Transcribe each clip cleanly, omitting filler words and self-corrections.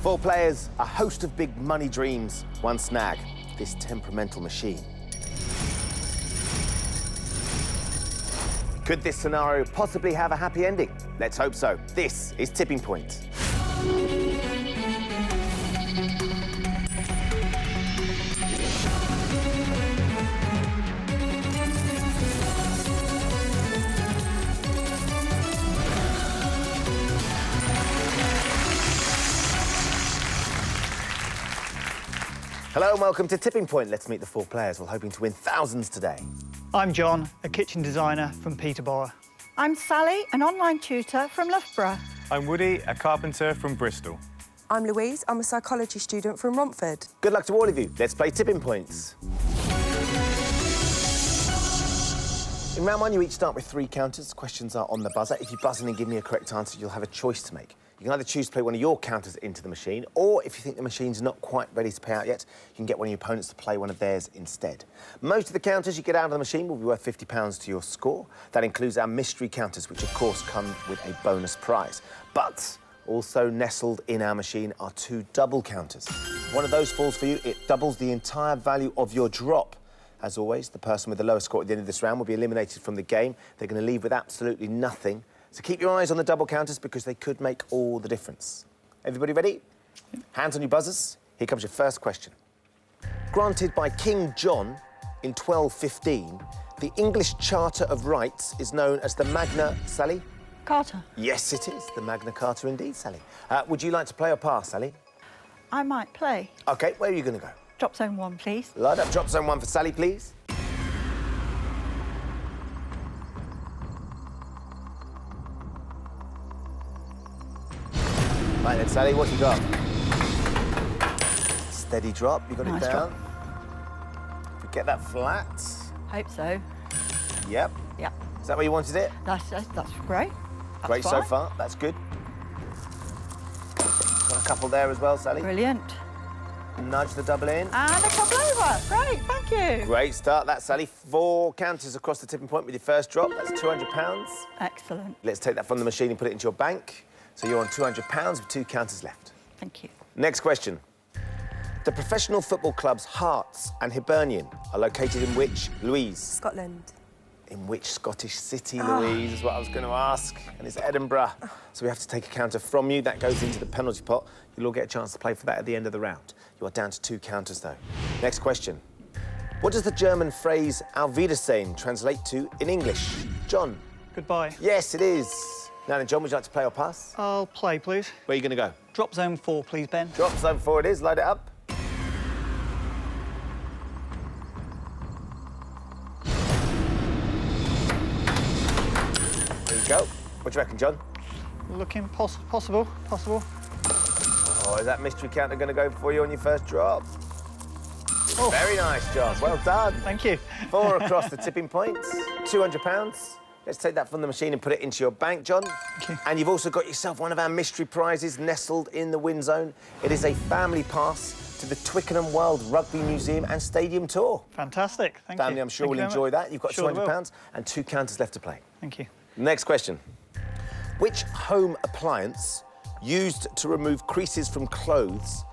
4 players, a host of big money dreams, one snag, this temperamental machine. Could this scenario possibly have a happy ending? Let's hope so. This is Tipping Point. Hello and welcome to Tipping Point. Let's meet the 4 players. We're hoping to win thousands today. I'm John, a kitchen designer from Peterborough. I'm Sally, an online tutor from Loughborough. I'm Woody, a carpenter from Bristol. I'm Louise, I'm a psychology student from Romford. Good luck to all of you. Let's play Tipping Points. In round 1, you each start with 3 counters. Questions are on the buzzer. If you buzz in and give me a correct answer, you'll have a choice to make. You can either choose to play one of your counters into the machine, or if you think the machine's not quite ready to pay out yet, you can get one of your opponents to play one of theirs instead. Most of the counters you get out of the machine will be worth £50 to your score. That includes our mystery counters, which of course come with a bonus prize. But also nestled in our machine are 2 double counters. One of those falls for you, it doubles the entire value of your drop. As always, the person with the lowest score at the end of this round will be eliminated from the game. They're going to leave with absolutely nothing. So keep your eyes on the double counters because they could make all the difference. Everybody ready? Hands on your buzzers. Here comes your first question. Granted by King John in 1215, the English Charter of Rights is known as the Magna... Sally? Carter. Yes, it is. The Magna Carta indeed, Sally. Would you like to play or pass, Sally? I might play. OK, where are you going to go? Drop zone 1, please. Light up drop zone 1 for Sally, please. Right then, Sally, what you got? Steady drop, you got Nice it down. drop. If we get that flat. Hope so. Yep. Yep. Is that where you wanted it? That's great. That's Great so fine. far, that's good. Got a couple there as well, Sally. Brilliant. Nudge the double in. And a couple over. Great, thank you. Great start, that, Sally. 4 counters across the tipping point with your first drop. That's £200. Excellent. Let's take that from the machine and put it into your bank. So you're on £200 with 2 counters left. Thank you. Next question. The professional football clubs Hearts and Hibernian are located in which, Louise? Scotland. In which Scottish city, Louise, is what I was going to ask. And it's Edinburgh. So we have to take a counter from you. That goes into the penalty pot. You'll all get a chance to play for that at the end of the round. You are down to 2 counters, though. Next question. What does the German phrase Auf Wiedersehen translate to in English? John? Goodbye. Yes, it is. Now then, John, would you like to play or pass? I'll play, please. Where are you going to go? Drop zone 4, please, Ben. Drop zone 4 it is. Light it up. There you go. What do you reckon, John? Looking possible. Oh, is that mystery counter going to go for you on your first drop? Oh. Very nice job. Well done. Thank you. 4 across the tipping points. £200. Let's take that from the machine and put it into your bank, John. Thank you. And you've also got yourself one of our mystery prizes nestled in the win zone. It is a family pass to the Twickenham World Rugby Museum and Stadium Tour. Fantastic. Thank you. Family, I'm sure, Thank will you very enjoy much. that. You've got Sure they will. £200 and 2 counters left to play. Thank you. Next question. Which home appliance used to remove creases from clothes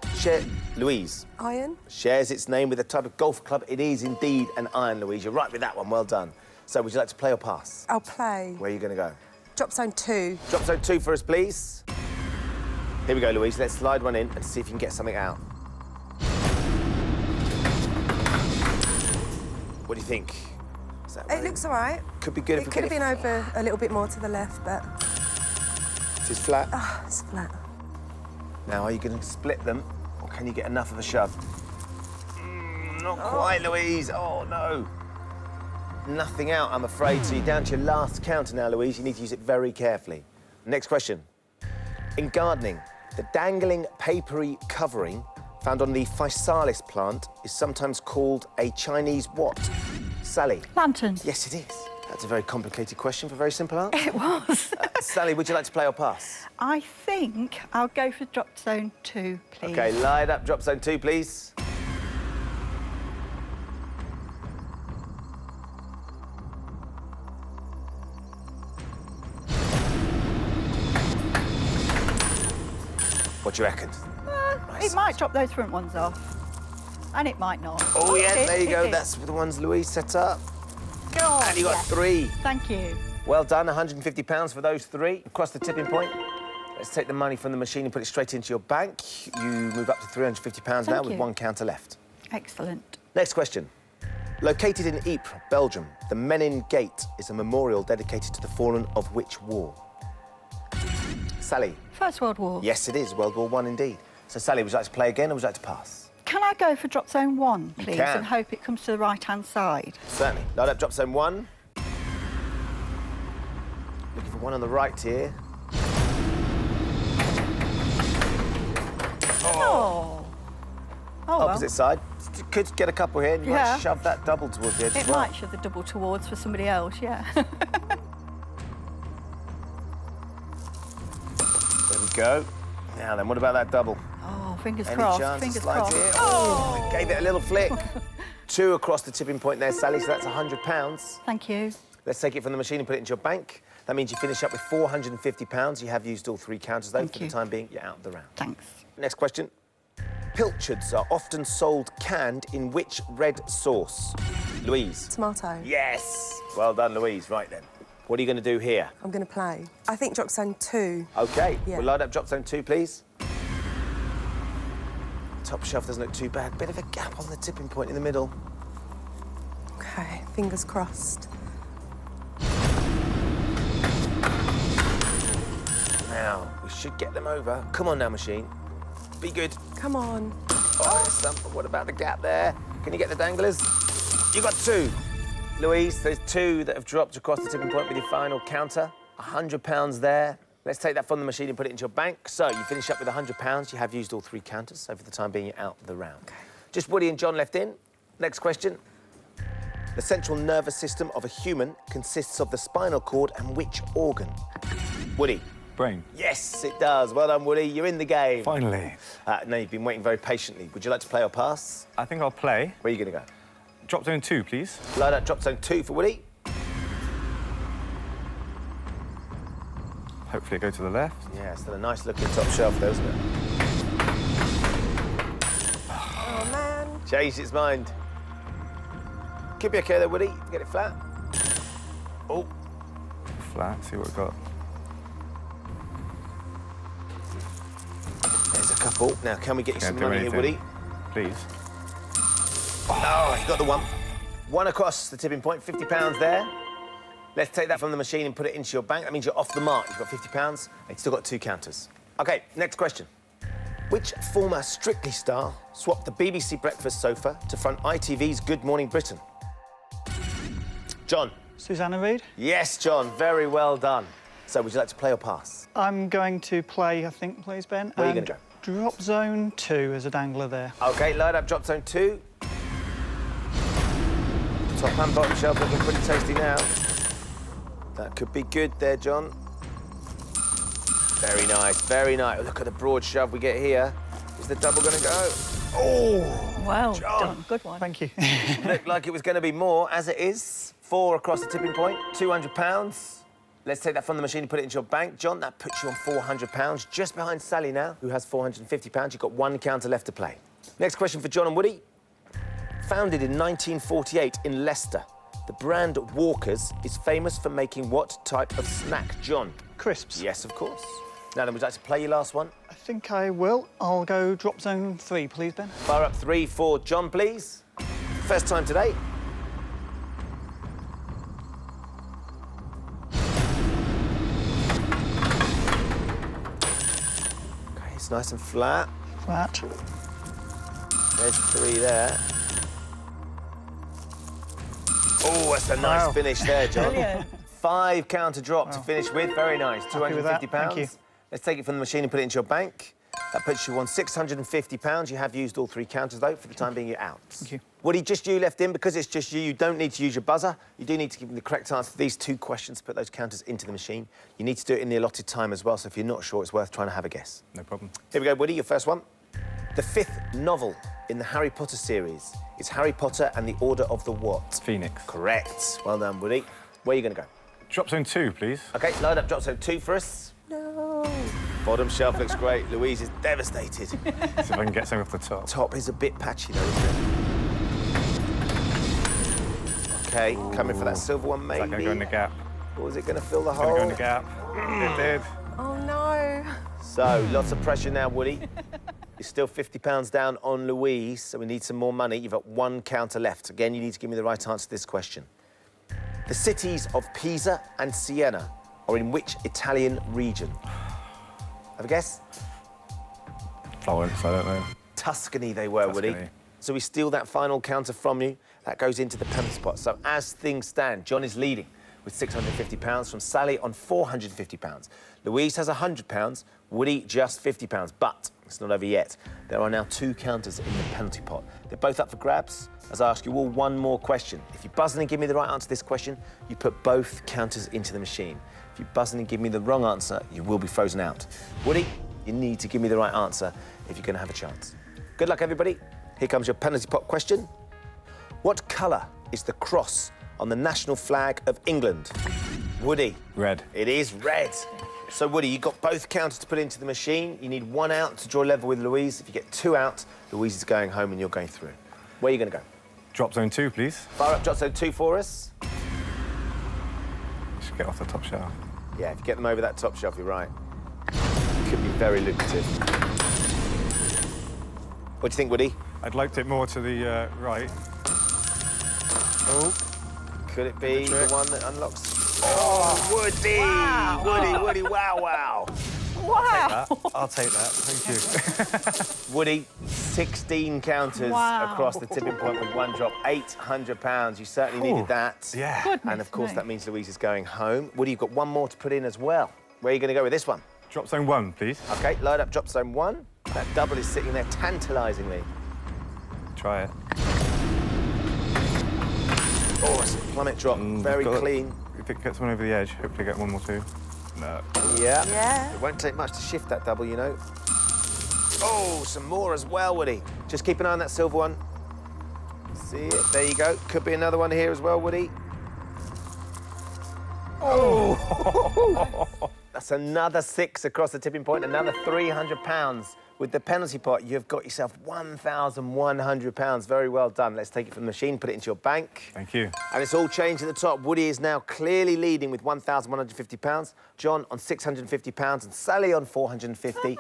Louise? Iron. Shares its name with a type of golf club. It is indeed an iron, Louise. You're right with that one. Well done. So would you like to play or pass? I'll play. Where are you going to go? Drop zone 2. Drop zone 2 for us, please. Here we go, Louise. Let's slide one in and see if you can get something out. What do you think? Is that It looks all right. Could be good if It we could get have been over a little bit more to the left, but... It is flat. Oh, it's flat. Now, are you going to split them, or can you get enough of a shove? Not quite, Louise. Oh, no. Nothing out, I'm afraid. So you're down to your last counter now, Louise. You need to use it very carefully. Next question. In gardening, the dangling papery covering found on the physalis plant is sometimes called a Chinese what? Sally? Lantern. Yes, it is. That's a very complicated question for a very simple answer. It was. Sally, would you like to play or pass? I think I'll go for drop zone 2, please. OK, light up drop zone 2, please. What do you reckon? It might drop those front ones off. And it might not. Oh, yeah, It there you did, go. it did. That's the ones Louise set up. Go on. And you got yes. 3. Thank you. Well done, £150 for those 3. Across the tipping point. Let's take the money from the machine and put it straight into your bank. You move up to £350 now with you. 1 counter left. Excellent. Next question. Located in Ypres, Belgium, the Menin Gate is a memorial dedicated to the fallen of which war? Sally. First World War. Yes, it is. World War I indeed. So, Sally, would you like to play again or would you like to pass? Can I go for drop zone 1, please, can. and hope it comes to the right-hand side? Certainly. Load up drop zone 1. Looking for one on the right here. Oh. Oh, well. Opposite side. Could get a couple here and you Yeah. might shove that double towards the edge It as well. might shove the double towards for somebody else, yeah. There we go. Now then, what about that double? Oh, fingers Any crossed, chance fingers it slides crossed. here? Oh, gave it a little flick. 2 across the tipping point there, Sally, so that's £100. Thank you. Let's take it from the machine and put it into your bank. That means you finish up with £450. You have used all 3 counters, though. Thank For you. the time being, you're out of the round. Thanks. Next question. Pilchards are often sold canned in which red sauce? Louise. Tomato. Yes. Well done, Louise. Right then. What are you going to do here? I'm going to play. I think drop zone 2. OK. Yeah. We'll load up drop zone 2, please. Top shelf doesn't look too bad. Bit of a gap on the tipping point in the middle. OK, fingers crossed. Now, we should get them over. Come on now, machine. Be good. Come on. Oh, there's some. What about the gap there? Can you get the danglers? You got 2. Louise, there's 2 that have dropped across the tipping point with your final counter. £100 there. Let's take that from the machine and put it into your bank. So you finish up with £100. You have used all 3 counters, so for the time being, you're out of the round. Okay. Just Woody and John left in. Next question. The central nervous system of a human consists of the spinal cord and which organ? Woody. Brain. Yes, it does. Well done, Woody. You're in the game. Finally. Now, you've been waiting very patiently. Would you like to play or pass? I think I'll play. Where are you going to go? Drop zone 2, please. Load up drop zone 2 for Woody. Hopefully go to the left. Yeah, still a nice looking top shelf there, isn't it? Oh, man. Changed its mind. Could be okay there, Woody. Get it flat. Oh, Flat, see what we've got. there's a couple. Now, can we get you Can't some do money here, anything. Woody? Please. Oh, you got the 1. 1 across the tipping point, £50 there. Let's take that from the machine and put it into your bank. That means you're off the mark. You've got £50 and you've still got 2 counters. OK, next question. Which former Strictly star swapped the BBC breakfast sofa to front ITV's Good Morning Britain? John. Susanna Reid. Yes, John. Very well done. So, would you like to play or pass? I'm going to play, I think, please, Ben. Where are you and gonna Drop zone 2 as a dangler there. OK, load up drop zone 2. Top and bottom shelf looking pretty tasty now. That could be good there, John. Very nice, very nice. Look at the broad shove we get here. Is the double going to go? Oh! Well John. done. Good one. Thank you. Looked like it was going to be more, as it is. 4 across the tipping point, £200. Let's take that from the machine and put it into your bank. John, that puts you on £400, just behind Sally now, who has £450. You've got 1 counter left to play. Next question for John and Woody. Founded in 1948 in Leicester, the brand Walker's is famous for making what type of snack, John? Crisps. Yes, of course. Now then, would you like to play your last one? I think I will. I'll go drop zone 3, please, Ben. Fire up 3 for John, please. First time today. OK, it's nice and flat. Flat. There's 3 there. Oh, that's a nice Wow. finish there, John. Brilliant. 5 counter drop to finish with. Very nice. Happy with that. £250. Thank you. Let's take it from the machine and put it into your bank. That puts you on £650. You have used all 3 counters, though. For the time being, you're out. Thank you. Woody, just you left in. Because it's just you, you don't need to use your buzzer. You do need to give me the correct answer to these 2 questions, put those counters into the machine. You need to do it in the allotted time as well, so if you're not sure, it's worth trying to have a guess. No problem. Here we go, Woody, your first one. The 5th novel in the Harry Potter series is Harry Potter and the Order of the what? Phoenix. Correct. Well done, Woody. Where are you going to go? Drop zone 2, please. OK, load up drop zone 2 for us. No. Bottom shelf looks great. Louise is devastated. See if I can get something off the top. Top is a bit patchy though, isn't it? Okay, coming for that silver one, maybe. Is that going to go in the gap? Or is it going to fill the It's going hole? to go in the gap. It did. Oh, no. So, lots of pressure now, Woody. You're still £50 down on Louise, so we need some more money. You've got one counter left. Again, you need to give me the right answer to this question. The cities of Pisa and Siena are in which Italian region? Have a guess? Florence, I don't know. Tuscany they were, Woody. Tuscany. So we steal that final counter from you. That goes into the penalty spot. So as things stand, John is leading with £650 from Sally on £450. Louise has £100, Woody just £50. But it's not over yet. There are now 2 counters in the penalty pot. They're both up for grabs. As I ask you all one more question. If you buzz in and give me the right answer to this question, you put both counters into the machine. If you buzz in and give me the wrong answer, you will be frozen out. Woody, you need to give me the right answer if you're going to have a chance. Good luck, everybody. Here comes your penalty pot question. What colour is the cross on the national flag of England? Woody. Red. It is red. So, Woody, you've got both counters to put into the machine. You need 1 out to draw level with Louise. If you get 2 out, Louise is going home and you're going through. Where are you going to go? Drop zone 2, please. Fire up drop zone 2 for us. Just get off the top shelf. Yeah, if you get them over that top shelf, you're right. Could be very lucrative. What do you think, Woody? I'd liked it more to the right. Oh. Could it be the trick. one that unlocks? Oh, Woody! Wow. Woody, wow, wow. Wow. I'll take that. Thank you. Woody, 16 counters Wow. across the tipping point with 1 drop, £800. You certainly needed that. Yeah. Goodness And of course, me. that means Louise is going home. Woody, you've got 1 more to put in as well. Where are you going to go with this one? Drop zone 1, please. OK, load up drop zone 1. That double is sitting there tantalisingly. Try it. Oh, it's a plummet drop. Very got it. clean. If it gets one over the edge, hopefully get 1 more too. No. Yeah. Yeah. It won't take much to shift that double, you know. Oh, some more as well, Woody. Just keep an eye on that silver one. See it? There you go. Could be another one here as well, Woody. Oh! That's another 6 across the tipping point, another £300. With the penalty pot, you've got yourself £1,100. Very well done. Let's take it from the machine, put it into your bank. Thank you. And it's all changed at the top. Woody is now clearly leading with £1,150. John on £650 and Sally on £450.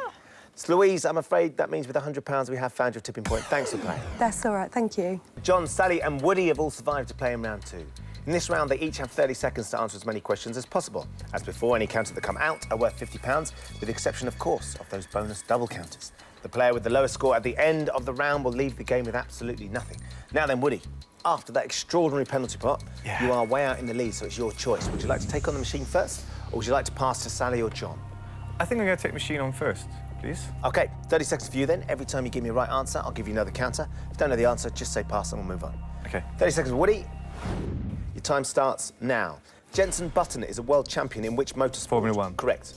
It's Louise, I'm afraid that means with £100 we have found your tipping point. Thanks for playing. That's all right, thank you. John, Sally and Woody have all survived to play in round 2. In this round, they each have 30 seconds to answer as many questions as possible. As before, any counters that come out are worth £50, with the exception, of course, of those bonus double counters. The player with the lowest score at the end of the round will leave the game with absolutely nothing. Now then, Woody, after that extraordinary penalty pot, Yeah. you are way out in the lead, so it's your choice. Would you like to take on the machine first, or would you like to pass to Sally or John? I think I'm going to take machine on first, please. OK, 30 seconds for you then. Every time you give me a right answer, I'll give you another counter. If you don't know the answer, just say pass and we'll move on. OK. 30 seconds, Woody. Your time starts now. Jenson Button is a world champion in which motorsport? Formula 1. Correct.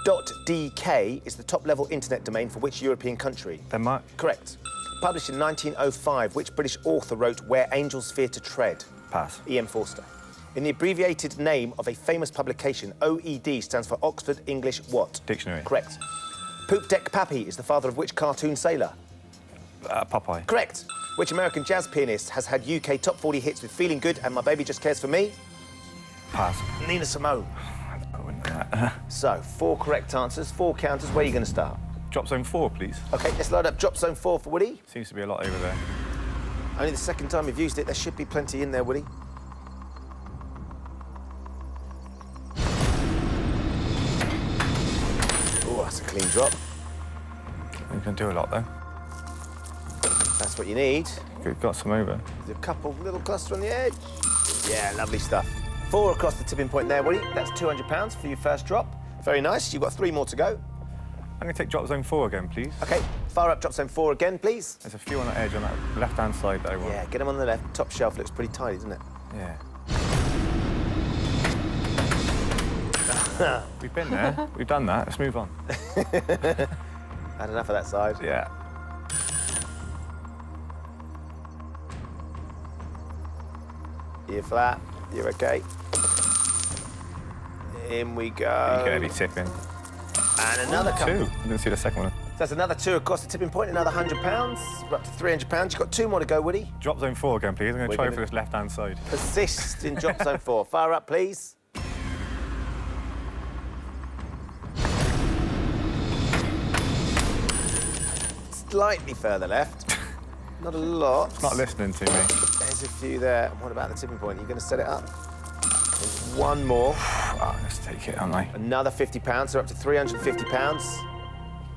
.dk is the top-level internet domain for which European country? Denmark. Correct. Published in 1905, which British author wrote Where Angels Fear to Tread? Pass. E.M. Forster. In the abbreviated name of a famous publication, OED stands for Oxford English what? Dictionary. Correct. Poop Deck Pappy is the father of which cartoon sailor? Popeye. Correct. Which American jazz pianist has had UK top 40 hits with Feeling Good and My Baby Just Cares for Me? Pass. Nina Simone. I wouldn't know that. So, 4 correct answers, 4 counters. Where are you going to start? Drop zone 4, please. OK, let's load up drop zone 4 for Woody. Seems to be a lot over there. Only the second time you've used it. There should be plenty in there, Woody. Oh, that's a clean drop. You can do a lot, though. That's what you need. We've got some over. There's a couple little cluster on the edge. Yeah, lovely stuff. 4 across the tipping point there, Woody. That's £200 for your first drop. Very nice. You've got 3 more to go. I'm going to take drop zone 4 again, please. OK, fire up drop zone 4 again, please. There's a few on that edge on that left-hand side that I want. Yeah, get them on the left. Top shelf looks pretty tidy, doesn't it? Yeah. We've been there. We've done that. Let's move on. Had enough of that side. Yeah. You're flat. You're OK. In we go. You're going to be tipping. And And another couple. 2. I didn't see the second one. So that's another 2 across the tipping point, another £100. We're up to £300. You've got 2 more to go, Woody. Drop zone 4 again, please. I'm going to try gonna- for this left-hand side. Persist in drop zone 4. Fire up, please. Slightly further left. Not a lot. Not listening to me. There's a few there. What about the tipping point? Are you going to set it up? There's 1 more. Oh, let's take it, aren't I? Another £50, so we're up to £350.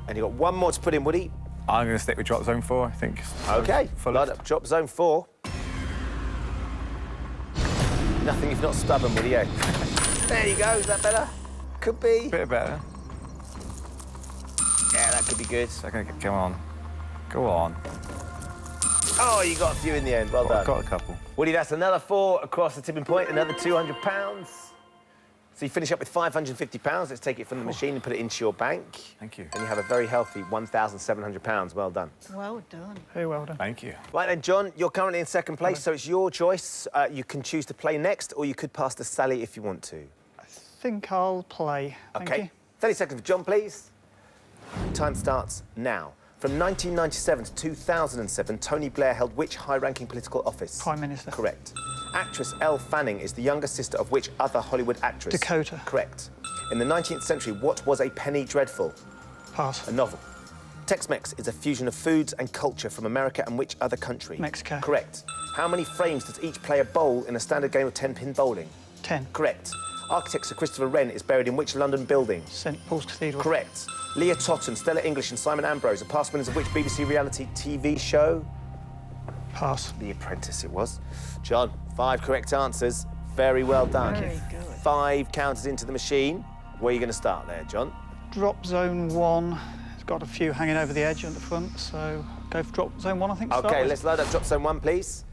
And you've got 1 more to put in, Woody. I'm going to stick with drop zone 4, I think. OK, Full load up drop zone 4. Nothing if not stubborn, Woody, eh? There you go, is that better? Could be. Bit better. Yeah, that could be good. Come on. Go on. Oh, you got a few in the end, well done. I've got a couple. Woody, that's another 4 across the tipping point, another £200. So you finish up with £550. Let's take it from the machine and put it into your bank. Thank you. And you have a very healthy £1,700. Well done. Well done. Very well done. Thank you. Right then, John, you're currently in second place, so it's your choice. You can choose to play next, or you could pass to Sally if you want to. I think I'll play. Thank OK. you. 30 seconds for John, please. Time starts now. From 1997 to 2007, Tony Blair held which high-ranking political office? Prime Minister. Correct. Actress Elle Fanning is the younger sister of which other Hollywood actress? Dakota. Correct. In the 19th century, what was a penny dreadful? Pass. A novel. Tex-Mex is a fusion of foods and culture from America and which other country? Mexico. Correct. How many frames does each player bowl in a standard game of 10-pin bowling? 10. Correct. Architect Sir Christopher Wren is buried in which London building? St Paul's Cathedral. Correct. Leah Totten, Stella English and Simon Ambrose are past winners of which BBC reality TV show? Pass. The Apprentice it was. John, 5 correct answers. Very well done. Very good. 5 counters into the machine. Where are you going to start there, John? Drop zone 1. It's got a few hanging over the edge at the front, so go for drop zone 1, I think. to start OK, with. let's load up drop zone 1, please.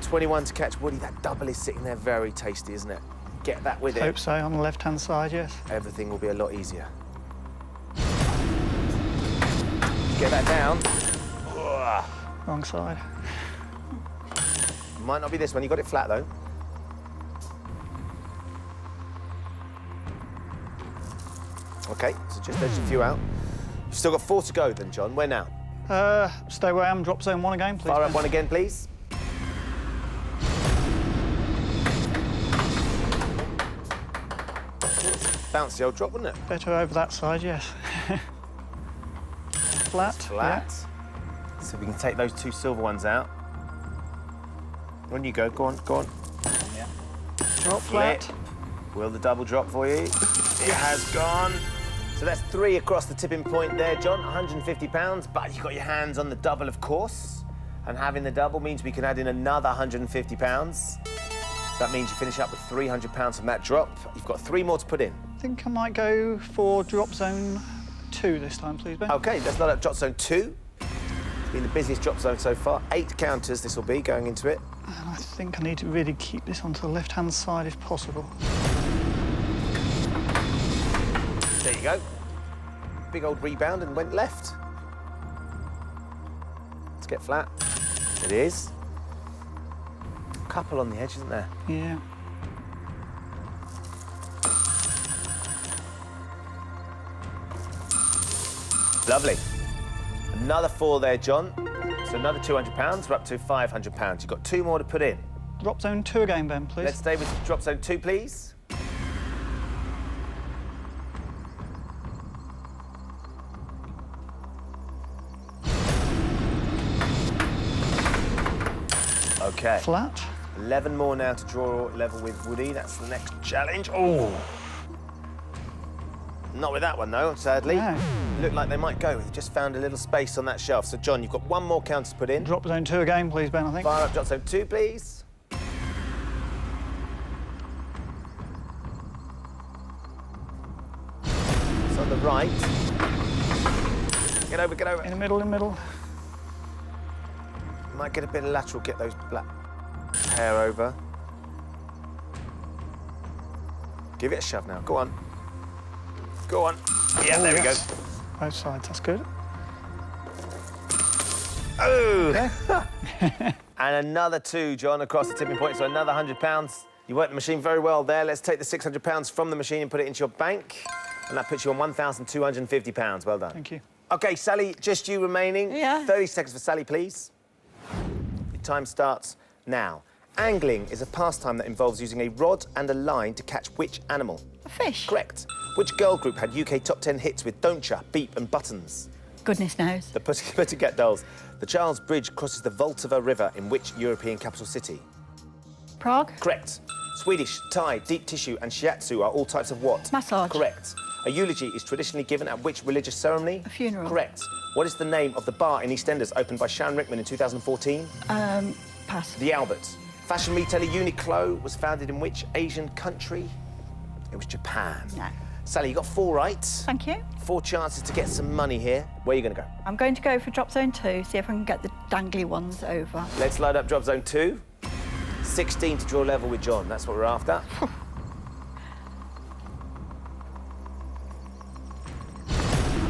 21 to catch Woody. That double is sitting there very tasty, isn't it? Get that with it. Hope so, on the left-hand side, yes. Everything will be a lot easier. Get that down. Ugh. Wrong side. Might not be this one. You got it flat, though. OK, so just edge a few out. You've still got 4 to go, then, John. Where now? Stay where I am, drop zone 1 again, please. Fire up Ben. 1 again, please. Bouncy old drop, wouldn't it? Better over that side, yes. Flat. Flat. So we can take those 2 silver ones out. On you go. Go on, go on. Yeah. Drop Flip. flat. Will the double drop for you? It has gone. So that's 3 across the tipping point there, John. £150, but you've got your hands on the double, of course. And having the double means we can add in another £150. That means you finish up with £300 from that drop. You've got 3 more to put in. I think I might go for drop zone 2 this time, please, Ben. OK, let's load up drop zone 2. It's been the busiest drop zone so far. 8 counters this will be going into it. And I think I need to really keep this onto the left-hand side if possible. There you go. Big old rebound and went left. Let's get flat. It is. Couple on the edge, isn't there? Yeah. Lovely. Another 4 there, John. So another £200. We're up to £500. You've got 2 more to put in. Drop zone 2 again, Ben, please. Let's stay with drop zone 2, please. OK. Flat. 11 more now to draw level with Woody. That's the next challenge. Oh! Not with that one, though, sadly. No. Looked like they might go. They've just found a little space on that shelf. So, John, you've got 1 more counter to put in. Drop zone 2 again, please, Ben, I think. Fire up drop zone 2, please. It's on the right. Get over, get over. In the middle, in the middle. Might get a bit of lateral, get those black hair over. Give it a shove now. Go on. Go on. Yeah, Oh, there we yes. go. Both sides, that's good. Oh! And another 2, John, across the tipping point, so another £100. You worked the machine very well there. Let's take the £600 from the machine and put it into your bank. And that puts you on £1,250. Well done. Thank you. OK, Sally, just you remaining. Yeah. 30 seconds for Sally, please. Your time starts now. Angling is a pastime that involves using a rod and a line to catch which animal? A fish. Correct. Which girl group had UK top 10 hits with Don't Ya, Beep and Buttons? Goodness knows. The Pussycat Dolls. The Charles Bridge crosses the Vltava River in which European capital city? Prague. Correct. Swedish, Thai, deep tissue and shiatsu are all types of what? Massage. Correct. A eulogy is traditionally given at which religious ceremony? A funeral. Correct. What is the name of the bar in EastEnders opened by Sharon Rickman in 2014? Pass. The Albert. Fashion retailer Uniqlo was founded in which Asian country? It was Japan. No. Sally, you got 4 right. Thank you. 4 chances to get some money here. Where are you going to go? I'm going to go for drop zone 2, see if I can get the dangly ones over. Let's load up drop zone 2. 16 to draw level with John. That's what we're after.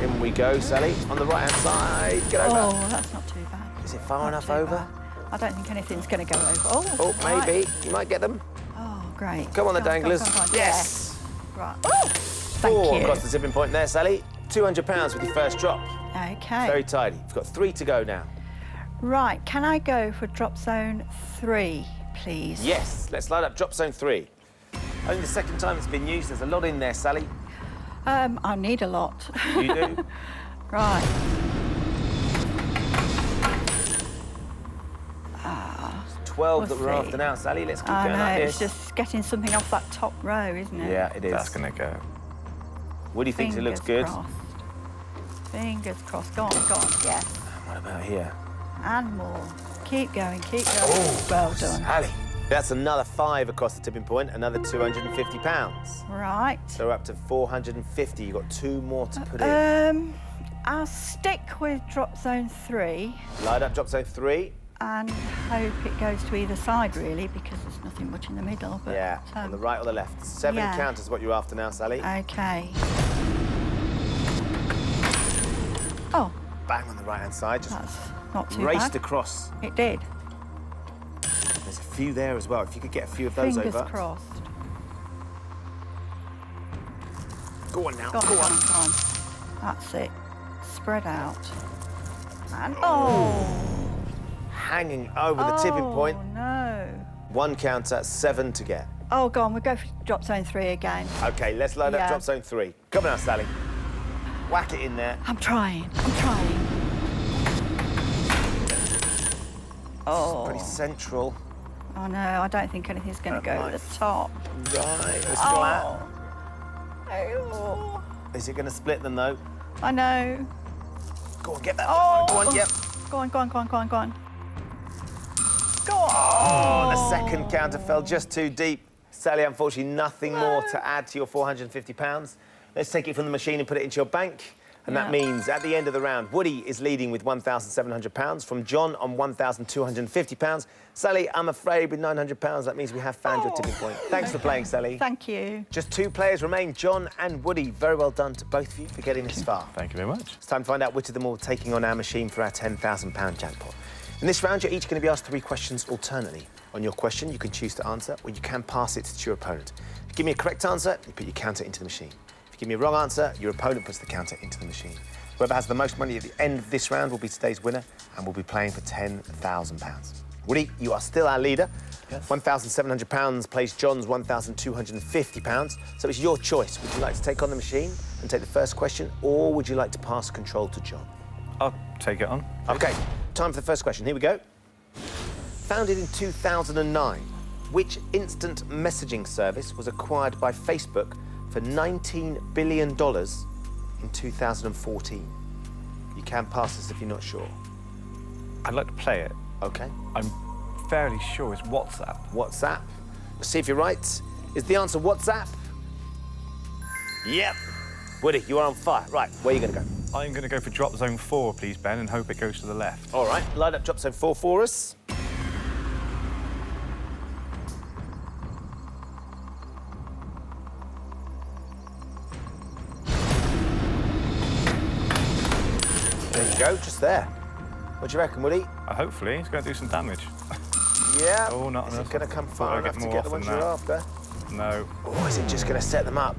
In we go, Sally. On the right-hand side. Get over. Oh, that's not too bad. Is it far Not enough too over? bad. I don't think anything's going to go over. Oh, Oh, maybe. right. You might get them. Oh, great. Come on, the Go danglers. go on. Yes. Yeah. Right. Oh, thank 4 you. across the tipping point there, Sally. £200 with your first drop. OK. Very tidy. You've got 3 to go now. Right, can I go for drop zone 3, please? Yes. Let's load up drop zone 3. Only the second time it's been used. There's a lot in there, Sally. I need a lot. You do. Right. 12 that We'll we're see. after now, Sally. Let's keep I going know, like it's this. just getting something off that top row, isn't it? Yeah, it is. That's going to go. Woody thinks it looks good. Crossed. Fingers crossed. Go on, yes. What about here? And more. Keep going, keep going. Oh, well done. Sally. That's another 5 across the tipping point, another £250. Right. So we're up to 450. You've got 2 more to put in. I'll stick with drop zone 3 Light up drop zone 3. and hope it goes to either side, really, because there's nothing much in the middle. But, Yeah, on the right or the left. 7 yeah. counters what you're after now, Sally. OK. Oh, Bang on the right-hand side. Just that's not too raced bad. across. It did. There's a few there as well. If you could get a few of those Fingers over. crossed. Go on now. Go on, Go go on. on, go on. That's it. Spread out. And oh! Hanging over the tipping point. Oh, no. 1 counter, 7 to get. Oh, go on, we'll go for drop zone 3 again. OK, let's load up Yeah. drop zone 3. Come on now, Sally. Whack it in there. I'm trying. Oh. Pretty central. Oh, no, I don't think anything's going to go at the top. Right, it's Oh. flat. Oh. Is it going to split them, though? I know. Go on, get that. Oh. Go on, yep. Go on. Go on. Oh, the second counter fell just too deep. Sally, unfortunately, nothing more to add to your £450. Let's take it from the machine and put it into your bank. And that means at the end of the round, Woody is leading with £1,700, from John on £1,250. Sally, I'm afraid with £900, that means we have found your tipping point. Thanks for playing, Sally. Thank you. Just 2 players remain, John and Woody. Very well done to both of you for getting this far. Thank you very much. It's time to find out which of them all taking on our machine for our £10,000 jackpot. In this round, you're each going to be asked 3 questions alternately. On your question, you can choose to answer, or you can pass it to your opponent. If you give me a correct answer, you put your counter into the machine. If you give me a wrong answer, your opponent puts the counter into the machine. Whoever has the most money at the end of this round will be today's winner, and will be playing for £10,000. Woody, you are still our leader. Yes. £1,700 plays John's £1,250. So it's your choice. Would you like to take on the machine and take the first question, or would you like to pass control to John? I'll take it on. OK, time for the first question. Here we go. Founded in 2009, which instant messaging service was acquired by Facebook for $19 billion in 2014? You can pass this if you're not sure. I'd like to play it. OK. I'm fairly sure it's WhatsApp. WhatsApp. Let's see if you're right. Is the answer WhatsApp? Yep. Woody, you are on fire. Right, where are you going to go? I'm going to go for drop zone 4, please, Ben, and hope it goes to the left. All right, light up drop zone 4 for us. There you go, just there. What do you reckon, Woody? Hopefully, it's going to do some damage. Yeah. Oh, not Is enough. it going to come Thought far I'd enough get to more get the off ones than you're that. after? No. Or is it just going to set them up?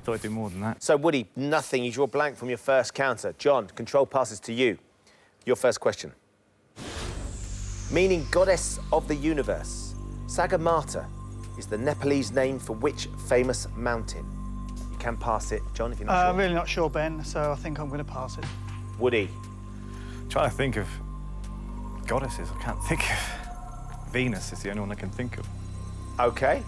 Thought I'd do more than that. So, Woody, nothing. You draw blank from your first counter. John, control passes to you. Your first question. Meaning goddess of the universe, Sagarmatha is the Nepalese name for which famous mountain? You can pass it, John, if you're not sure. I'm really not sure, Ben, so I think I'm going to pass it. Woody. Trying to think of goddesses. I can't think of. Venus is the only one I can think of. OK.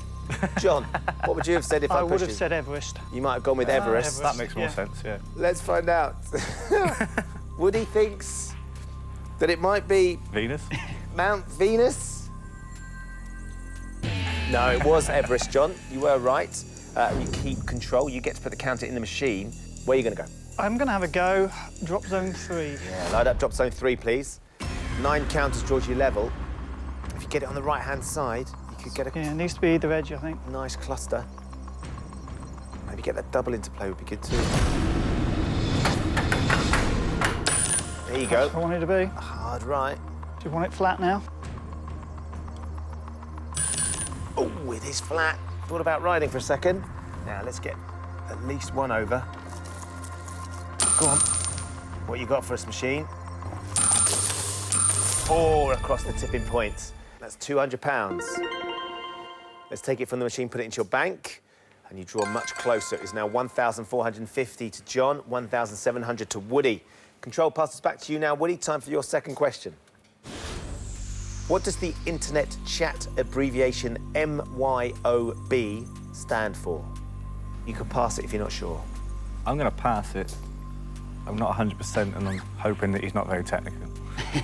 John, what would you have said if I pushed would have you? said Everest. You might have gone with Everest. That makes more Yeah. sense, yeah. Let's find out. Woody thinks that it might be Venus? Mount Venus. No, it was Everest, John. You were right. You keep control. You get to put the counter in the machine. Where are you going to go? I'm going to have a go. Drop zone 3. Yeah, light up drop zone 3, please. 9 counters draws you level. If you get it on the right-hand side, you could get a Yeah, it needs to be either edge, I think. nice cluster. Maybe get that double into play would be good too. There you That's what I go. want it to be. Hard right. Do you want it flat now? Oh, it is flat. Thought about riding for a second. Now, let's get at least one over. Go on. What you got for us, machine? 4 across the tipping point. That's £200. Let's take it from the machine, put it into your bank, and you draw much closer. It is now 1,450 to John, 1,700 to Woody. Control passes back to you now, Woody. Time for your second question. What does the internet chat abbreviation MYOB stand for? You could pass it if you're not sure. I'm going to pass it. I'm not 100%, and I'm hoping that he's not very technical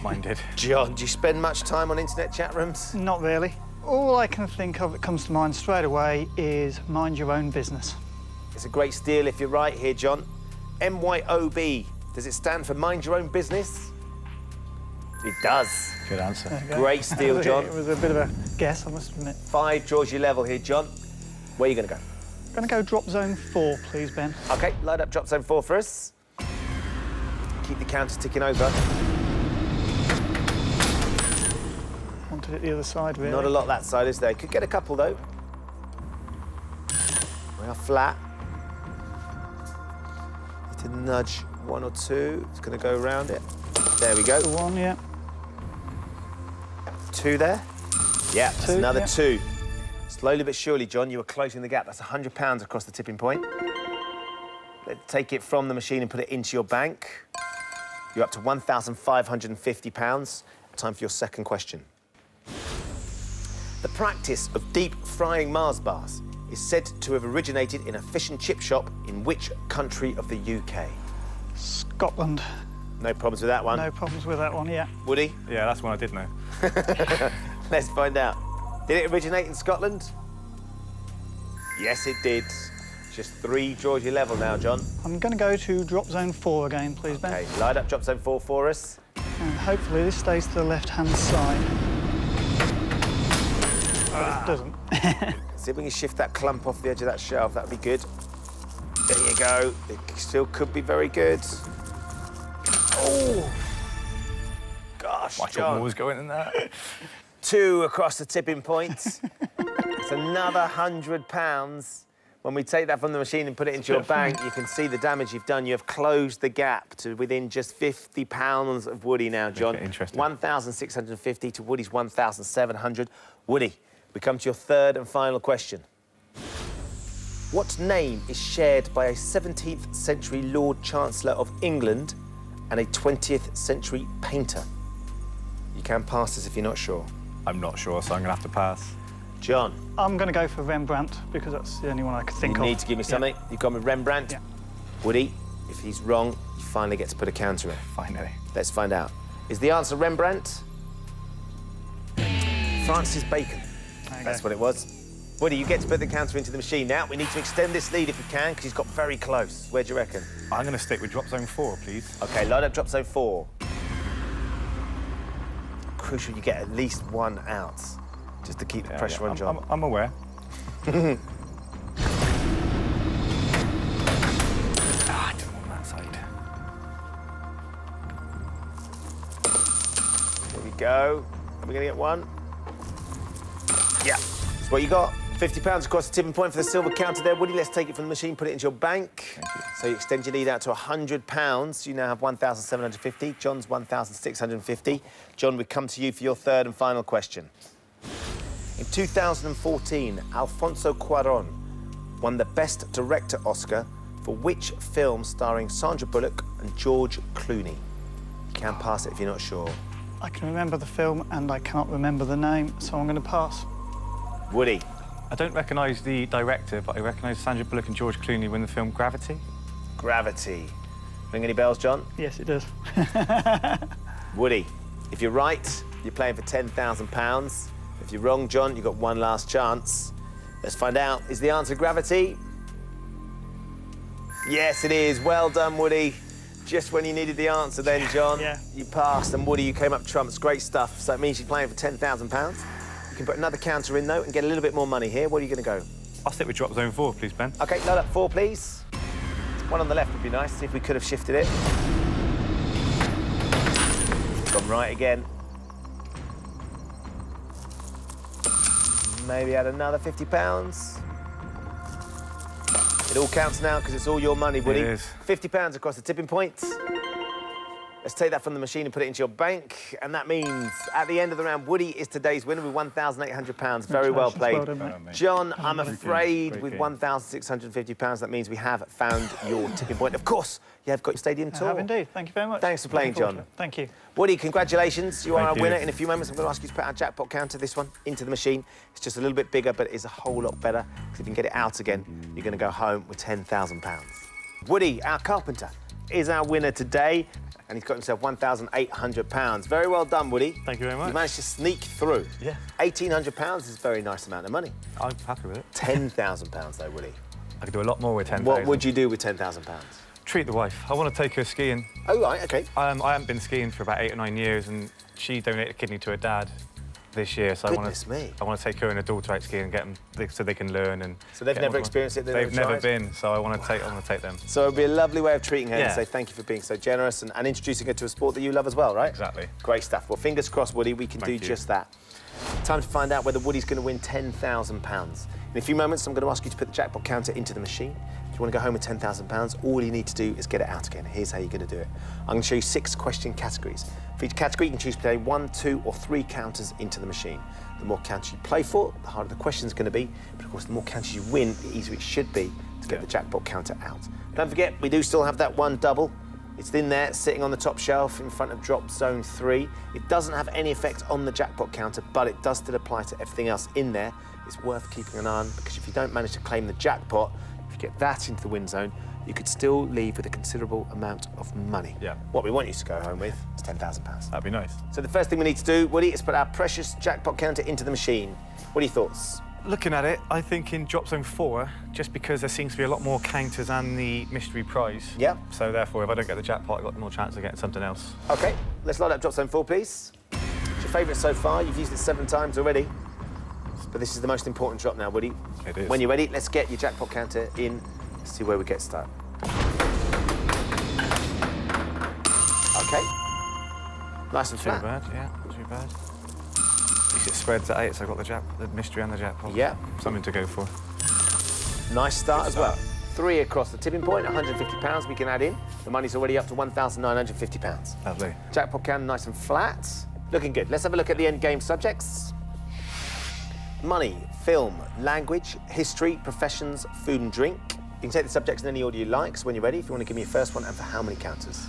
minded. John, do you spend much time on internet chat rooms? Not really. All I can think of that comes to mind straight away is mind your own business. It's a great steal if you're right here, John. MYOB, does it stand for mind your own business? It does. Good answer. There you go. Great steal, John. It was a bit of a guess, I must admit. 5 draws you level here, John. Where are you going to go? I'm going to go drop zone 4, please, Ben. OK, light up drop zone 4 for us. Keep the counters ticking over. Wanted it the other side, really. Not a lot that side, is there? Could get a couple, though. We are flat. Need to nudge 1 or 2. It's going to go around it. There we go. The 1, yeah. 2 there. Yeah, that's 2, another yeah. 2. Slowly but surely, John, you are closing the gap. That's £100 across the tipping point. Let's take it from the machine and put it into your bank. You're up to £1,550. Time for your second question. The practice of deep frying Mars bars is said to have originated in a fish and chip shop in which country of the UK? Scotland. No problems with that one. No problems with that one, yeah. Woody, Yeah, that's one I did know. let's find out. Did it originate in Scotland? Yes, it did. Just 3 draws your level now, John. I'm going to go to drop zone 4 again, please, Ben. OK, light up drop zone 4 for us. And hopefully this stays to the left-hand side. But it doesn't. See if we can shift that clump off the edge of that shelf. That would be good. There you go. It still could be very good. Oh! Gosh, Michael John. Moore's going in there. 2 across the tipping point. It's another £100. When we take that from the machine and put it into your bank, you can see the damage you've done. You have closed the gap to within just £50 of Woody now, John. Okay, interesting. 1,650 to Woody's 1,700. Woody, we come to your third and final question. What name is shared by a 17th century Lord Chancellor of England and a 20th century painter? You can pass this if you're not sure. I'm not sure, so I'm going to have to pass. John, I'm going to go for Rembrandt because that's the only one I could think you of. need to give me something. You've gone with Rembrandt. Yeah. Woody, if he's wrong, you finally get to put a counter in. Finally. Let's find out. Is the answer Rembrandt? Francis Bacon. There you That's go. what it was. Woody, you get to put the counter into the machine now. We need to extend this lead if we can, because he's got very close. Where do you reckon? I'm going to stick with drop zone 4, please. OK, light up drop zone 4. Crucial you get at least 1 out, just to keep the pressure on John. I'm aware. I don't want that side. There we go. Are we going to get 1? Yeah. That's what you got. £50 across the tipping point for the silver counter there. Woody, let's take it from the machine, put it into your bank. Thank you. So you extend your lead out to £100. You now have 1,750. John's 1,650. John, we come to you for your third and final question. In 2014, Alfonso Cuarón won the Best Director Oscar for which film starring Sandra Bullock and George Clooney? You can pass it if you're not sure. I can remember the film and I cannot remember the name, so I'm going to pass. Woody. I don't recognise the director, but I recognise Sandra Bullock and George Clooney when the film Gravity. Gravity. Ring any bells, John? Yes, it does. Woody, if you're right, you're playing for £10,000. If you're wrong, John, you've got one last chance. Let's find out. Is the answer Gravity? Yes, it is. Well done, Woody. Just when you needed the answer then, John, Yeah. you passed, and Woody, you came up trumps. Great stuff. So it means you're playing for £10,000. You can put another counter in, though, and get a little bit more money here. What are you going to go? I'll stick with drop zone 4, please, Ben. OK, load up 4, please. One on the left would be nice, see if we could have shifted it. Gone right again. Maybe add another £50. It all counts now because it's all your money, Woody. It is. £50 across the tipping point. Let's take that from the machine and put it into your bank. And that means at the end of the round, Woody is today's winner with £1,800. Very well played. Well done, mate. John, I'm afraid Great with game. £1,650, that means we have found your tipping point. Of course, you have got your stadium I tour. have indeed. Thank you very much. Thanks for playing, Looking forward John. to it. Thank you. Woody, congratulations. You are Thank our you. winner. In a few moments, I'm going to ask you to put our jackpot counter, this one, into the machine. It's just a little bit bigger, but it is a whole lot better. Because if you can get it out again, you're going to go home with £10,000. Woody, our carpenter, is our winner today. And he's got himself £1,800. Very well done, Woody. Thank you very much. You managed to sneak through. Yeah. £1,800 is a very nice amount of money. I'm happy with it. £10,000, though, Woody. I could do a lot more with 10,000. What would you do with £10,000? Treat the wife. I want to take her skiing. Oh, right, OK. I haven't been skiing for about 8 or 9 years, and she donated a kidney to her dad this year, so Goodness me. I want to take her and her daughter out skiing and get them so they can learn and. So they've get never more- experienced it? They've never tried? been, so I want to take them. So it'd be a lovely way of treating her and Yeah. say thank you for being so generous and introducing her to a sport that you love as well, right? Exactly. Great stuff. Well, fingers crossed, Woody, we can Thank do you. just that. Time to find out whether Woody's going to win £10,000. In a few moments, I'm going to ask you to put the jackpot counter into the machine. If you want to go home with £10,000, all you need to do is get it out again. Here's how you're going to do it. I'm going to show you 6 question categories. For each category, you can choose to play 1, 2, or 3 counters into the machine. The more counters you play for, the harder the question's going to be. But of course, the more counters you win, the easier it should be to get the jackpot counter out. Don't forget, we do still have that one double. It's in there, sitting on the top shelf in front of drop zone 3. It doesn't have any effect on the jackpot counter, but it does still apply to everything else in there. It's worth keeping an eye on, because if you don't manage to claim the jackpot, if you get that into the win zone, you could still leave with a considerable amount of money. Yeah. What we want you to go home with is £10,000. That'd be nice. So the first thing we need to do, Woody, is put our precious jackpot counter into the machine. What are your thoughts? Looking at it, I think in drop zone 4, just because there seems to be a lot more counters and the mystery prize. Yeah. So therefore, if I don't get the jackpot, I've got more chance of getting something else. OK, let's load up drop zone 4, please. It's your favourite so far. You've used it 7 times already. But this is the most important drop now, Woody. It is. When you're ready, let's get your jackpot counter in. Let's see where we get started. OK. Nice and Too flat. bad, yeah, not too bad. At least it spreads at 8, so I've got the mystery and the jackpot. Yeah. Something to go for. Nice start Good as well. start. 3 across the tipping point, £150 we can add in. The money's already up to £1,950. Lovely. Jackpot counter nice and flat. Looking good. Let's have a look at the end game subjects. Money, film, language, history, professions, food and drink. You can take the subjects in any order you like. So when you're ready, if you want to give me your first one, and for how many counters?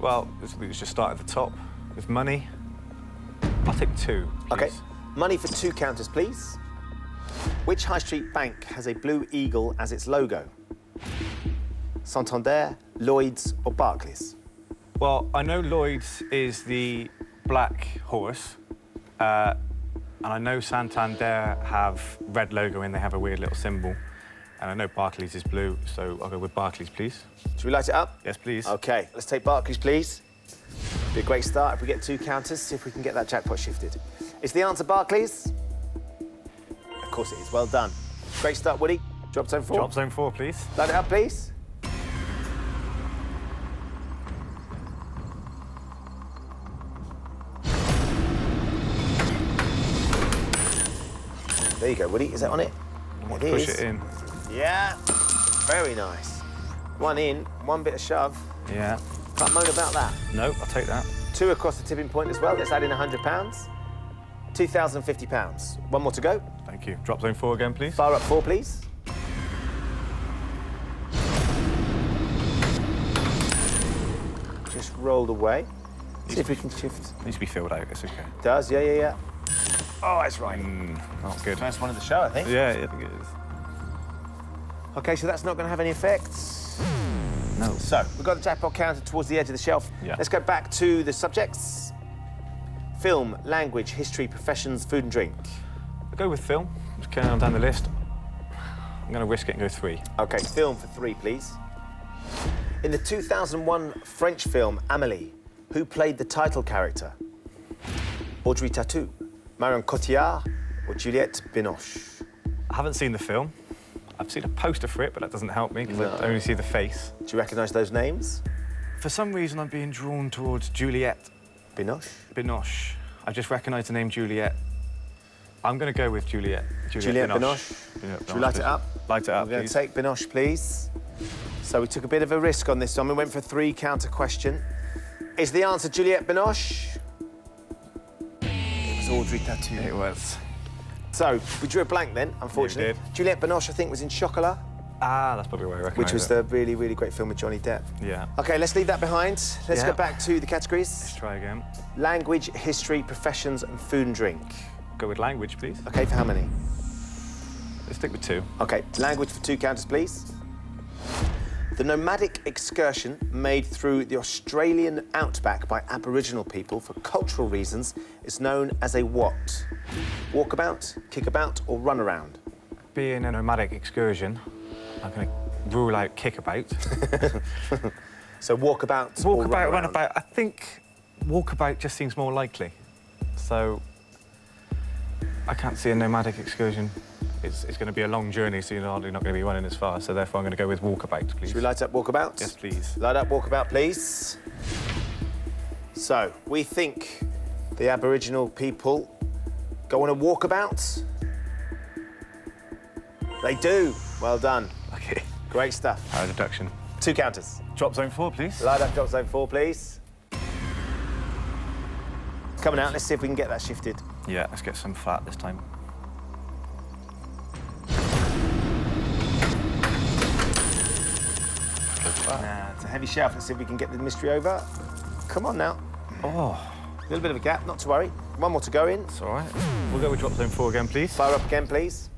Well, let's just start at the top. With money, I'll take 2, please. OK. Money for 2 counters, please. Which high street bank has a blue eagle as its logo? Santander, Lloyds or Barclays? Well, I know Lloyd's is the black horse, and I know Santander have red logo and they have a weird little symbol. And I know Barclays is blue, so I'll go with Barclays, please. Should we light it up? Yes, please. OK, let's take Barclays, please. Be a great start if we get 2 counters, see if we can get that jackpot shifted. Is the answer Barclays? Of course it is. Well done. Great start, Woody. Drop zone 4. Drop zone 4, please. Light it up, please. There you go, Woody. Is that on it? What, It push is. it in? Yeah, very nice. One in, one bit of shove. Yeah. Can't moan about that. No, I'll take that. 2 across the tipping point as well. Let's add in £100. £2,050. One more to go. Thank you. Drop zone 4 again, please. Fire up 4, please. Just rolled away. See if we can shift. Needs to be filled out, it's okay. Does, yeah. Oh, that's right. Not good. First one of the show, I think. Yeah, I think it is. OK, so that's not going to have any effects. No. So, we've got the jackpot counter towards the edge of the shelf. Yeah. Let's go back to the subjects. Film, language, history, professions, food and drink. I'll go with film. Just carry on down the list. I'm going to risk it and go 3. OK, film for 3, please. In the 2001 French film Amélie, who played the title character? Audrey Tautou, Marion Cotillard, or Juliette Binoche? I haven't seen the film. I've seen a poster for it, but that doesn't help me because I only see the face. Do you recognise those names? For some reason, I'm being drawn towards Juliette Binoche? Binoche. I just recognise the name Juliette. I'm going to go with Juliette. Juliette Binoche. Should we light it up? Light it up, We're going please. to take Binoche, please. So we took a bit of a risk on this one. We went for a 3-counter question. Is the answer Juliette Binoche? It was Audrey Tautou. It was. So we drew a blank then, unfortunately. did. Juliette Binoche, I think, was in Chocolat, Ah, that's probably where I recognise which was it. the really, really great film with Johnny Depp. Yeah. OK, let's leave that behind. Let's Yeah. go back to the categories. Let's try again. Language, history, professions and food and drink. Go with language, please. OK, for how many? Let's stick with 2. OK, language for 2 counters, please. The nomadic excursion made through the Australian outback by Aboriginal people for cultural reasons is known as a what? Walkabout, kickabout or runaround? Being a nomadic excursion, I'm going to rule out kickabout. So walkabout or Walkabout, runaround? runabout. I think walkabout just seems more likely. So I can't see a nomadic excursion. It's going to be a long journey, so you're hardly not going to be running as far. So therefore, I'm going to go with walkabout, please. Should we light up walkabout? Yes, please. Light up walkabout, please. So, we think the Aboriginal people go on a walkabout. They do. Well done. Okay. Great stuff. Power deduction. 2 counters. Drop zone 4, please. Light up drop zone 4, please. Coming out, let's see if we can get that shifted. Yeah, let's get some flat this time. Nah, it's a heavy shelf. Let's see if we can get the mystery over. Come on now. Oh, A little bit of a gap, not to worry. One more to go in. it's all right. We'll go with drop zone 4 again, please. Fire up again, please.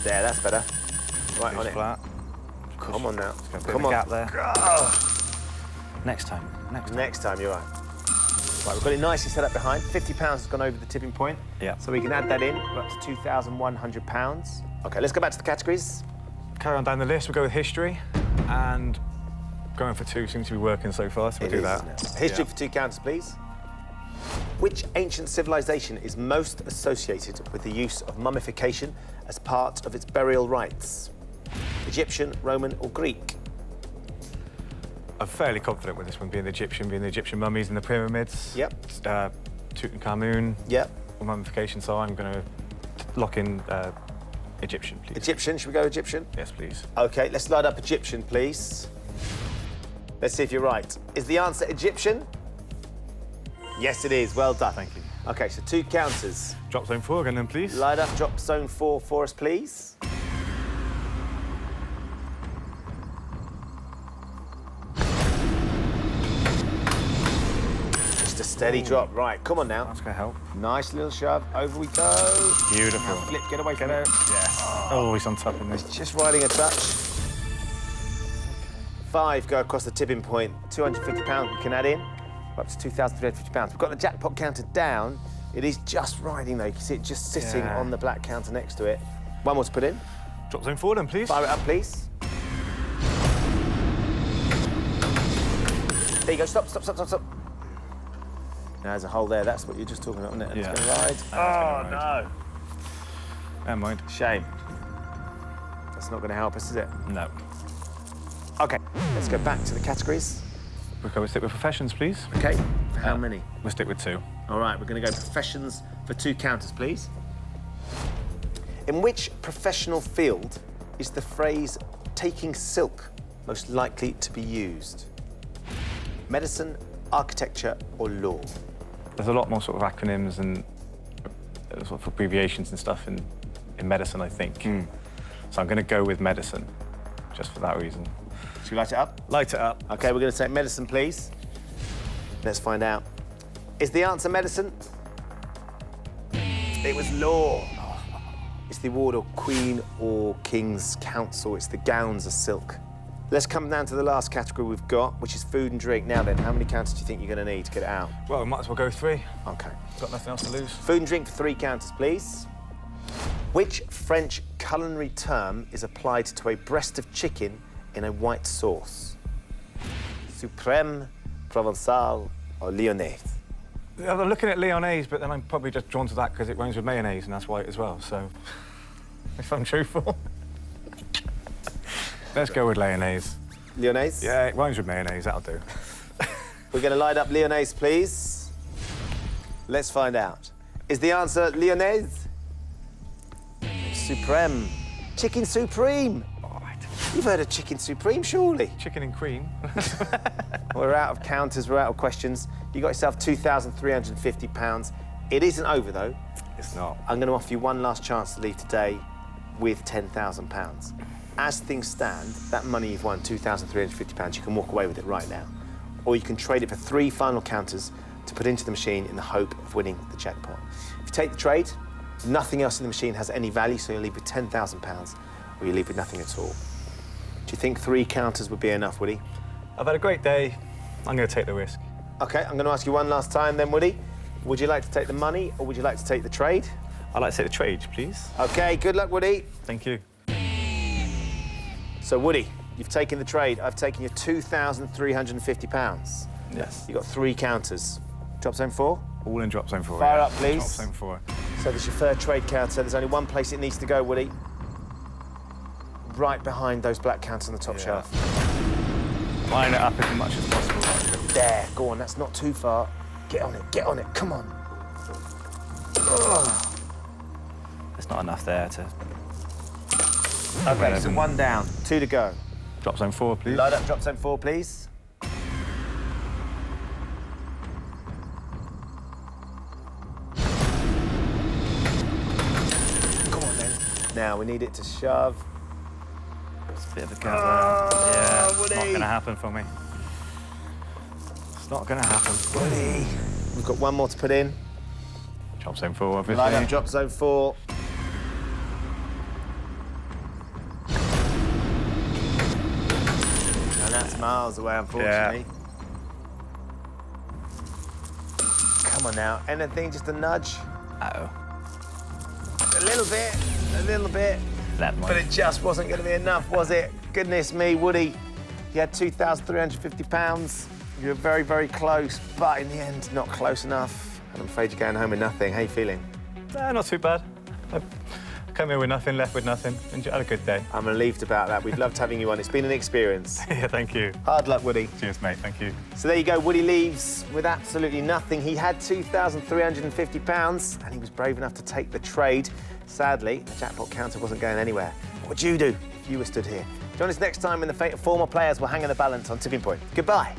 There, that's better. Right on Goes it. flat. Come on now. Got a bit Come of a on. gap there. Next time. Next time. Next time, you're right. Right, we've got it nicely set up behind. £50 has gone over the tipping point. Yeah. So we can add that in. We're up to £2,100. OK, let's go back to the categories. Carry on down the list. We'll go with history. And going for 2 seems to be working so far, so we'll do It is, that. isn't it? History Yeah. for 2 counters, please. Which ancient civilization is most associated with the use of mummification as part of its burial rites? Egyptian, Roman or Greek? I'm fairly confident with this one, being the Egyptian mummies and the pyramids. Yep. Tutankhamun. Yep. Or mummification, so I'm going to lock in Egyptian, please. Egyptian, should we go Egyptian? Yes, please. OK, let's light up Egyptian, please. Let's see if you're right. Is the answer Egyptian? Yes, it is. Well done. Thank you. OK, so 2 counters. Drop zone 4 again then, please. Light up drop zone 4 for us, please. Just a steady drop. Right, come on now. That's going to help. Nice little shove. Over we go. Beautiful. Flip, get away from Get it. out. Yes. Oh, he's on top of this. Just riding a touch. 5 go across the tipping point. £250 we can add in. We're up to £2,350. We've got the jackpot counter down. It is just riding though. You can see it just sitting Yeah. on the black counter next to it. One more to put in. Drop zone 4 then, please. Fire it up, please. There you go. Stop, stop, stop, stop, stop. Now, there's a hole there. That's what you're just talking about, isn't it? And Yeah. it's going to ride. It's gonna ride. Never mind. Shame. That's not going to help us, is it? No. OK, let's go back to the categories. We'll go with stick with professions, please. OK, for how many? We'll stick with 2. All right, we're going to go professions for 2 counters, please. In which professional field is the phrase taking silk most likely to be used? Medicine, architecture, or law? There's a lot more sort of acronyms and sort of abbreviations and stuff in medicine, I think. So I'm going to go with medicine, just for that reason. Should we light it up? Light it up. OK, we're going to take medicine, please. Let's find out. Is the answer medicine? It was law. It's the award of Queen or King's Council. It's the gowns of silk. Let's come down to the last category we've got, which is food and drink. Now then, how many counters do you think you're going to need to get it out? Well, we might as well go 3. OK. Got nothing else to lose. Food and drink for 3 counters, please. Which French culinary term is applied to a breast of chicken in a white sauce? Suprême, Provençal, or Lyonnaise? I'm looking at Lyonnaise, but then I'm probably just drawn to that because it rhymes with mayonnaise, and that's white as well, so... if I'm truthful. Let's go with Lyonnaise. Lyonnaise? Yeah, it rhymes with mayonnaise, that'll do. We're going to light up Lyonnaise, please. Let's find out. Is the answer Lyonnaise? Supreme. Chicken Supreme. All right. You've heard of Chicken Supreme, surely? Chicken and cream. We're out of counters, we're out of questions. You got yourself £2,350. It isn't over, though. It's not. I'm going to offer you one last chance to leave today with £10,000. As things stand, that money you've won, £2,350, you can walk away with it right now. Or you can trade it for 3 final counters to put into the machine in the hope of winning the jackpot. If you take the trade, nothing else in the machine has any value, so you'll leave with £10,000, or you leave with nothing at all. Do you think 3 counters would be enough, Woody? I've had a great day. I'm going to take the risk. OK, I'm going to ask you one last time then, Woody. Would you like to take the money, or would you like to take the trade? I'd like to take the trade, please. OK, good luck, Woody. Thank you. So, Woody, you've taken the trade. I've taken your £2,350. Yes. You've got 3 counters. Drop zone 4? All in drop zone 4. Fire yeah. up, please. Drop zone 4. So there's your 3rd trade counter. There's only one place it needs to go, Woody. Right behind those black counters on the top shelf. Line it up as much as possible. There, go on, that's not too far. Get on it, come on. Ugh. There's not enough there to... OK, so 1 down, 2 to go. Drop zone 4, please. Light up drop zone 4, please. Come on, then. Now, we need it to shove. It's a bit of a gap there. Yeah, it's Woody. not going to happen for me. It's not going to happen. Woody. We've got 1 more to put in. Drop zone 4, obviously. Light up drop zone 4. And that's miles away, unfortunately. Come on now, anything, just a nudge? Uh-oh. A little bit. That one. But it just wasn't going to be enough, was it? Goodness me, Woody. You had £2,350. You were very, very close, but in the end, not close enough. And I'm afraid you're going home with nothing. How you feeling? Not too bad. I come here with nothing, left with nothing. Had a good day. I'm relieved about that. We've loved having you on. It's been an experience. Yeah, thank you. Hard luck, Woody. Cheers, mate. Thank you. So there you go. Woody leaves with absolutely nothing. He had £2,350, and he was brave enough to take the trade. Sadly, the jackpot counter wasn't going anywhere. What would you do if you were stood here? Join us next time when the fate of former players will hang in the balance on Tipping Point. Goodbye.